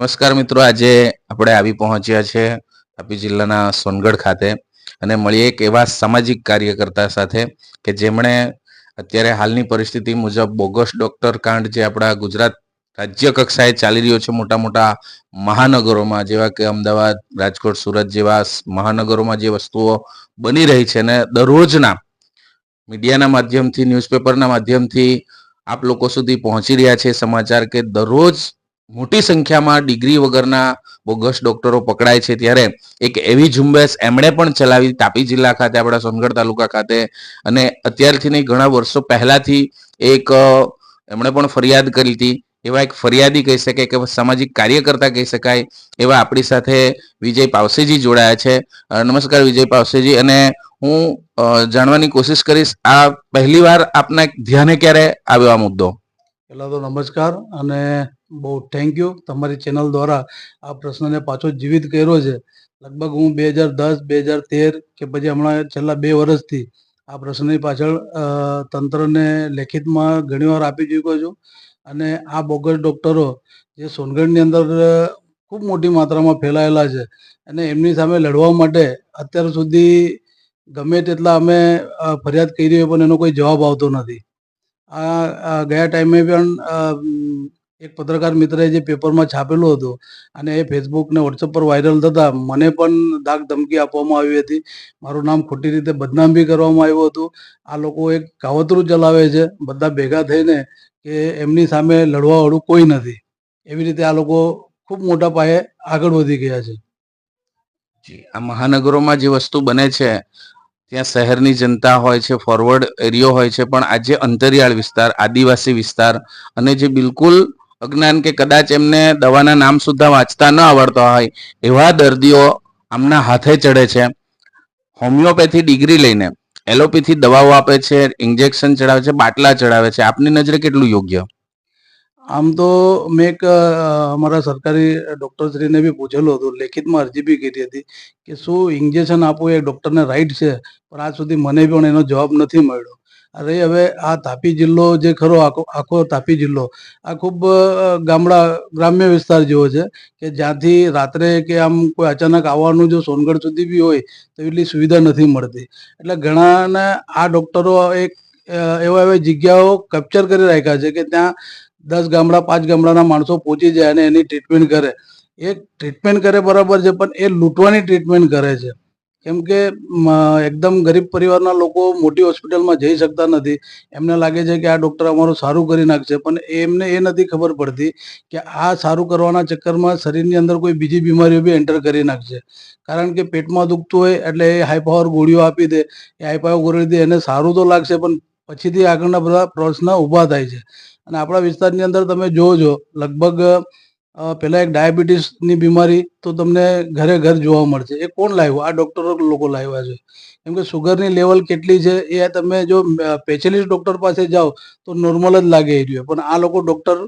નમસ્કાર મિત્રો, આજે આપણે આવી પહોંચ્યા છે તાપી જિલ્લાના સોનગઢ ખાતે અને મળીએ એક એવા સામાજિક કાર્યકર્તા સાથે કે જેમણે અત્યારે હાલની પરિસ્થિતિ મુજબ બોગસ ડોક્ટર કાંડ જે આપણા ગુજરાત રાજ્ય કક્ષાએ ચાલી રહ્યો છે મોટા મોટા મહાનગરોમાં, જેવા કે અમદાવાદ, રાજકોટ, સુરત જેવા મહાનગરોમાં જે વસ્તુઓ બની રહી છે ને દરરોજના મીડિયાના માધ્યમથી, ન્યૂઝપેપરના માધ્યમથી આપ લોકો સુધી પહોંચી રહ્યા છે સમાચાર કે દરરોજ મોટી સંખ્યામાં ડિગ્રી વગરના બોગસ ડોક્ટરો પકડાય છે, ત્યારે એક એવી ઝુંબેશ એમણે પણ ચલાવી તાપી જિલ્લા ખાતે, આપણા સોનગઢ તાલુકા ખાતે, અને અત્યારથી નહીં ઘણા વર્ષો પહેલાથી એક એમણે પણ ફરિયાદ કરી હતી. એવા એક ફરિયાદી કહી શકાય કે સામાજિક કાર્યકર્તા કહી શકાય એવા આપણી સાથે વિજય પાવસેજી જોડાયા છે. નમસ્કાર વિજય પાવસેજી. અને હું જાણવાની કોશિશ કરીશ, આ પહેલી વાર આપના ધ્યાને ક્યારે આવ્યો આ મુદ્દો? પહેલાં તો નમસ્કાર અને બહુ થેન્ક યુ, તમારી ચેનલ દ્વારા આ પ્રશ્નને પાછો જીવિત કર્યો છે. લગભગ હું 2010, 2013 કે પછી હમણાં છેલ્લા 2 વર્ષથી આ પ્રશ્નની પાછળ તંત્રને લેખિતમાં ઘણીવાર આપી ચૂક્યો છું. અને આ બોગસ ડૉક્ટરો જે સોનગઢની અંદર ખૂબ મોટી માત્રામાં ફેલાયેલા છે અને એમની સામે લડવા માટે અત્યાર સુધી ગમે તેટલા અમે ફરિયાદ કરી હોય પણ એનો કોઈ જવાબ આવતો નથી. આ ગયા ટાઈમે પણ એક પત્રકાર મિત્રએ જે પેપરમાં છાપેલું હતું અને એ ફેસબુક ને વોટ્સઅપ પર વાયરલ થતા મને પણ ધાક ધમકી આપવામાં આવી હતી. મારું નામ ખોટી રીતે બદનામ બી કરવામાં આવ્યું હતું. આ લોકો એક કાવતરું ચલાવે છે બધા ભેગા થઈને કે એમની સામે લડવાવાળું કોઈ નથી, એવી રીતે આ લોકો ખૂબ મોટા પાયે આગળ વધી ગયા છે. આ મહાનગરોમાં જે વસ્તુ બને છે ત્યાં શહેરની જનતા હોય છે, ફોરવર્ડ એરિયો હોય છે, પણ આજે અંતરિયાળ વિસ્તાર, આદિવાસી વિસ્તાર અને જે બિલકુલ અજ્ઞાન કે કદાચ એમને દવાના નામ સુદ્ધા વાંચતા ન આવડતા હોય એવા દર્દીઓ આમના હાથે ચડે છે. હોમિયોપેથી ડિગ્રી લઈને એલોપેથી દવાઓ આપે છે, ઇન્જેક્શન ચડાવે છે, બાટલા ચડાવે છે. આપની નજરે કેટલું યોગ્ય? આમ તો મેં એક અમારા સરકારી ડૉક્ટરશ્રીને બી પૂછેલું હતું, લેખિતમાં અરજી બી કરી હતી કે શું ઇન્જેક્શન આપવું એ ડૉક્ટરને રાઈટ છે, પણ આજ સુધી મને પણ એનો જવાબ નથી મળ્યો. અરે હવે આ તાપી જિલ્લો જે ખરો, આખો તાપી જિલ્લો આ ખૂબ ગ્રામ્ય વિસ્તાર જેવો છે કે જ્યાંથી રાત્રે કે આમ કોઈ અચાનક આવવાનું જો સોનગઢ સુધી બી હોય તો એટલી સુવિધા નથી મળતી. એટલે ઘણાને આ ડૉક્ટરો એક એવા જગ્યાઓ કેપ્ચર કરી રાખ્યા છે કે ત્યાં 10 ગામડા 5 ગામડાના માણસો પહોંચી જાય અને એની ટ્રીટમેન્ટ કરે. એ ટ્રીટમેન્ટ કરે બરાબર છે, પણ એ લૂંટવાની ટ્રીટમેન્ટ કરે છે. કેમ કે એકદમ ગરીબ પરિવારના લોકો મોટી હોસ્પિટલમાં જઈ શકતા નથી. એમને લાગે છે કે આ ડૉક્ટર અમારું સારું કરી નાખશે, પણ એમને એ નથી ખબર પડતી કે આ સારું કરવાના ચક્કરમાં શરીરની અંદર કોઈ બીજી બીમારીઓ બી એન્ટર કરી નાખશે. કારણ કે પેટમાં દુખતું હોય એટલે એ હાઈ પાવર ગોળીઓ આપી દે. એ હાઈ પાવર ગોળીથી એને સારું તો લાગશે, પણ પછીથી આગળના બધા પ્રશ્ન ઊભા થાય છે. અને આપણા વિસ્તારની અંદર તમે જોવો લગભગ પહેલાં એક ડાયાબિટીસની બીમારી તો તમને ઘરે ઘર જોવા મળશે. એ કોણ લાવ્યું? આ ડૉક્ટરો લોકો લાવ્યા છે. કેમ કે સુગરની લેવલ કેટલી છે એ તમે જો સ્પેશિયલિસ્ટ ડૉક્ટર પાસે જાઓ તો નોર્મલ જ લાગે એ રહ્યું, પણ આ લોકો ડૉક્ટર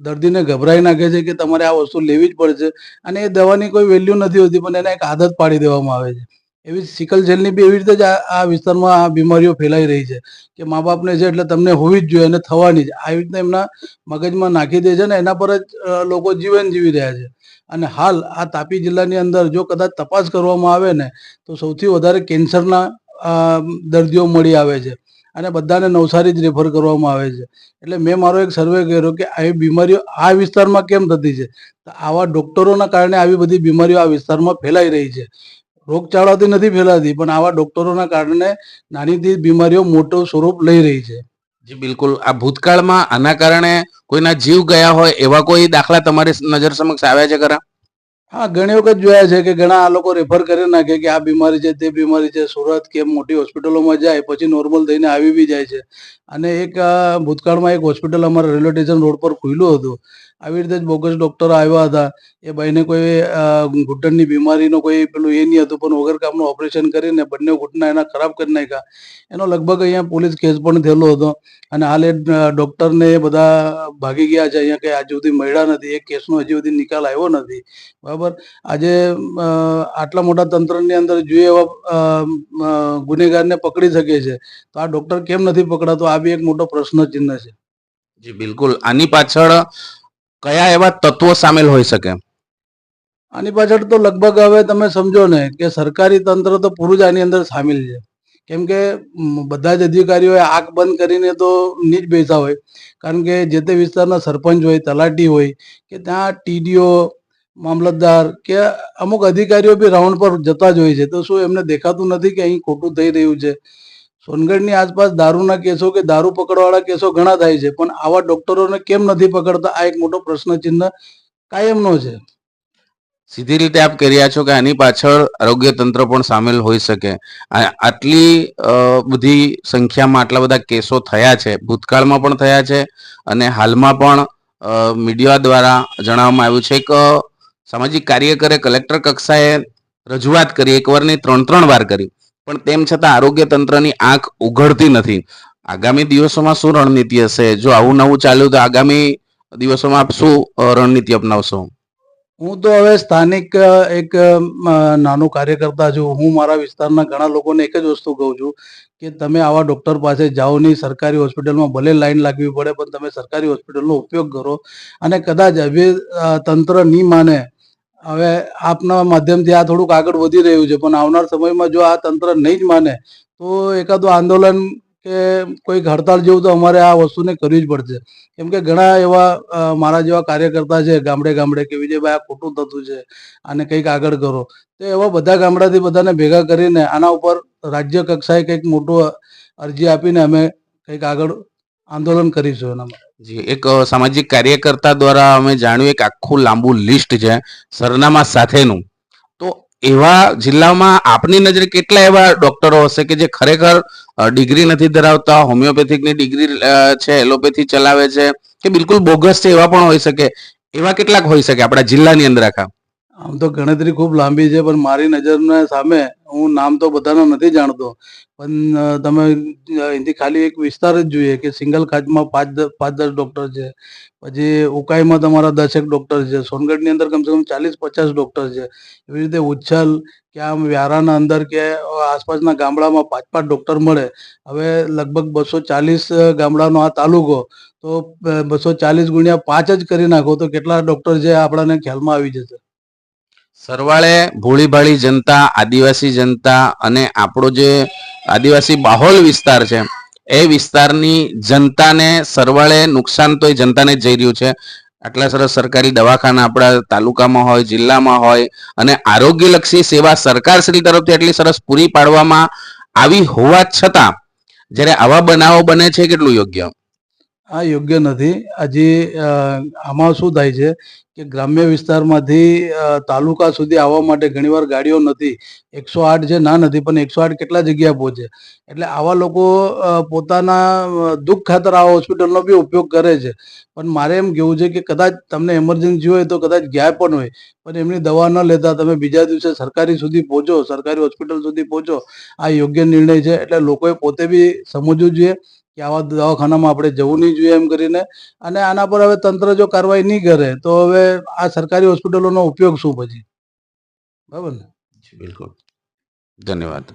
દર્દીને ગભરાઈ નાખે છે કે તમારે આ વસ્તુ લેવી જ પડશે. અને એ દવાની કોઈ વેલ્યુ નથી હોતી, પણ એને એક આદત પાડી દેવામાં આવે છે. એવી સિકલ સેલની બી એવી રીતે જ આ વિસ્તારમાં આ બીમારીઓ ફેલાઈ રહી છે કે મા બાપને છે એટલે તમને હોવી જ જોઈએ અને થવાની જ, આવી રીતના એમના મગજમાં નાખી દે છે ને એના પર જ લોકો જીવન જીવી રહ્યા છે. અને હાલ આ તાપી જિલ્લાની અંદર જો કદાચ તપાસ કરવામાં આવે ને તો સૌથી વધારે કેન્સરના દર્દીઓ મળી આવે છે અને બધાને નવસારી જ રેફર કરવામાં આવે છે. એટલે મેં મારો એક સર્વે કર્યો કે આવી બીમારીઓ આ વિસ્તારમાં કેમ થતી છે. તો આવા ડૉક્ટરોના કારણે આવી બધી બીમારીઓ આ વિસ્તારમાં ફેલાઈ રહી છે. રોગચાળાથી નથી ફેલાતી, પણ આવા ડૉક્ટરોના કારણે નાનીથી બીમારીઓ મોટું સ્વરૂપ લઈ રહી છે. જી બિલકુલ. આ ભૂતકાળમાં આના કારણે કોઈના જીવ ગયા હોય એવા કોઈ દાખલા તમારી નજર સમક્ષ આવ્યા છે ખરા? હા, ઘણી વખત જોયા છે કે ઘણા આ લોકો રેફર કરી નાખે કે આ બીમારી છે, તે બીમારી છે, સુરત કે મોટી હોસ્પિટલોમાં જાય પછી નોર્મલ થઈને આવી બી જાય છે. અને એક ભૂતકાળમાં એક હોસ્પિટલ અમારા રેલવે સ્ટેશન રોડ પર ખુલ્લું હતું. આવી રીતે જ બોગસ ડૉક્ટરો આવ્યા હતા. એ ભાઈને કોઈ ઘૂંટણની બીમારીનો કોઈ પેલું એ નહીં હતું, પણ વગર કામનું ઓપરેશન કરીને બંને ઘૂંટણા એના ખરાબ કરી નાખ્યા. એનો લગભગ અહીંયા પોલીસ કેસ પણ થયેલો હતો અને હાલ એ ડૉક્ટરને એ બધા ભાગી ગયા છે. અહીંયા કંઈ આજ સુધી મળ્યા નથી. એ કેસનો હજી સુધી નિકાલ આવ્યો નથી. બરાબર. આજે આટલા મોટા તંત્રની અંદર જોઈએ એવા ગુનેગારને પકડી શકે છે, તો આ ડૉક્ટર કેમ નથી પકડાતો? આ બી એક મોટો પ્રશ્ન ચિહ્ન છે. જી બિલકુલ. આની પાછળ કયા એવા તત્વો સામેલ હોઈ શકે? આની પાછળ તો લગભગ હવે તમે સમજો ને કે સરકારી તંત્ર તો પૂરું જ આની અંદર સામેલ છે. કેમ કે બધા જ અધિકારીઓએ આંખ બંધ કરીને તો નહીં જ બેસા હોય. કારણ કે જે તે વિસ્તારના સરપંચ હોય, તલાટી હોય કે ત્યાં ટીડીઓ, મામલતદાર કે અમુક અધિકારીઓ બી રાઉન્ડ પર જતા જ હોય છે. તો શું એમને દેખાતું નથી કે અહીં ખોટું થઈ રહ્યું છે? સોનગઢની આસપાસ દારૂના કેસો કે દારૂ પકડવાવાળા કેસો ઘણા થાય છે, પણ આવા ડોક્ટરોને કેમ નથી પકડતા? આ એક મોટો પ્રશ્નચિહ્ન કાયમનો છે. સીધી રીતે આપ કહી રહ્યા છો કે આની પાછળ આરોગ્ય તંત્ર પણ સામેલ હોઈ શકે. આટલી બધી સંખ્યામાં આટલા બધા કેસો થયા છે, ભૂતકાળમાં પણ થયા છે અને હાલમાં પણ મીડિયા દ્વારા જણાવવામાં આવ્યું છે કે સામાજિક કાર્યકરે કલેક્ટર કક્ષાએ રજૂઆત કરી, એકવાર નહીં 3 વાર કરી, પણ તેમ છતાં આરોગ્ય તંત્રની આંખ ઉઘડતી નથી. આગામી દિવસોમાં શું રણનીતિ હશે? જો આવું નવું ચાલ્યું તો આગામી દિવસોમાં આપ શું રણનીતિ અપનાવશો? હું તો હવે સ્થાનિક એક નાનો કાર્યકર્તા છું. હું મારા વિસ્તારના ઘણા લોકોને એક જ વસ્તુ કહું છું કે તમે આવા ડૉક્ટર પાસે જાઓ નહીં. સરકારી હોસ્પિટલમાં ભલે લાઈન લાગવી પડે, પણ તમે સરકારી હોસ્પિટલનો ઉપયોગ કરો. અને કદાચ હવે તંત્ર નહીં માને, હવે આપના માધ્યમથી આ થોડુંક આગળ વધી રહ્યું છે, પણ આવનાર સમયમાં જો આ તંત્ર નહીં જ માને તો એકાદું આંદોલન કે કોઈક હડતાળ જેવું તો અમારે આ વસ્તુને કરવી જ પડશે. કેમ કે ઘણા એવા મારા જેવા કાર્યકર્તા છે ગામડે ગામડે કે વિજયભાઈ આ ખોટું થતું છે, આને કંઈક આગળ કરો. તો એવા બધા ગામડાથી બધાને ભેગા કરીને આના ઉપર રાજ્ય કક્ષાએ કંઈક મોટું અરજી આપીને અમે કંઈક આગળ આંદોલન કરીશું એના માટે. જી, એક સામાજિક કાર્યકર્તા દ્વારા અમે જાણ્યું એક આખું લાંબુ લિસ્ટ છે સરનામા સાથેનું. તો એવા જિલ્લામાં આપની નજરે કેટલા એવા ડોક્ટરો હશે કે જે ખરેખર ડિગ્રી નથી ધરાવતા, હોમિયોપેથિકની ડિગ્રી છે, એલોપેથી ચલાવે છે, કે બિલકુલ બોગસ છે, એવા પણ હોઈ શકે? એવા કેટલાક હોઈ શકે આપણા જિલ્લાની અંદર આખા? આમ તો ગણતરી ખૂબ લાંબી છે, પણ મારી નજરના સામે હું નામ તો બધાના નથી જાણતો, પણ તમે અહીંથી ખાલી એક વિસ્તાર જ જોઈએ કે સિંગલ ખાચમાં 5-10 ડૉક્ટર છે. પછી ઉકાઈમાં તમારા 10 ડૉક્ટર છે. સોનગઢની અંદર કમસે કમ 40-50 ડૉક્ટર છે. એવી રીતે ઉચ્છલ કે આમ વ્યારાના અંદર કે આસપાસના ગામડામાં 5-5 ડૉક્ટર મળે. હવે લગભગ 240 ગામડાનો આ તાલુકો, તો 240 ગુણ્યા 5 જ કરી નાખો તો કેટલા ડૉક્ટર છે આપણાને ખ્યાલમાં આવી જશે. સરવાળે ભોળીભાળી જનતા, આદિવાસી જનતા અને આપણો જે આદિવાસી બાહોલ વિસ્તાર છે એ વિસ્તારની જનતાને સરવાળે નુકસાન તો એ જનતાને જ જઈ રહ્યું છે. આટલા સરસ સરકારી દવાખાના આપણા તાલુકામાં હોય, જિલ્લામાં હોય અને આરોગ્યલક્ષી સેવા સરકારશ્રી તરફથી એટલી સરસ પૂરી પાડવામાં આવી હોવા છતાં જ્યારે આવા બનાવો બને છે, કેટલું યોગ્ય? આ યોગ્ય નથી. હજી આમાં શું થાય છે કે ગ્રામ્ય વિસ્તારમાંથી તાલુકા સુધી આવવા માટે ઘણીવાર ગાડીઓ નથી. 108 છે, ના નથી, પણ 108 કેટલા જગ્યા પહોંચે? એટલે આવા લોકો પોતાના દુઃખ ખાતર આ હોસ્પિટલનો બી ઉપયોગ કરે છે. પણ મારે એમ કહેવું છે કે કદાચ તમને એમરજન્સી હોય તો કદાચ ગયા પણ હોય, પણ એમની દવા ન લેતા તમે બીજા દિવસે સરકારી સુધી પહોંચો, સરકારી હોસ્પિટલ સુધી પહોંચો, આ યોગ્ય નિર્ણય છે. એટલે લોકોએ પોતે બી સમજવું જોઈએ કે આવા દવાખાનામાં આપણે જવું નહીં જોઈએ એમ કરીને. અને આના પર હવે તંત્ર જો કાર્યવાહી નહીં કરે તો હવે આ સરકારી હોસ્પિટલોનો ઉપયોગ શું પછી? બરાબર ને? બિલકુલ. ધન્યવાદ.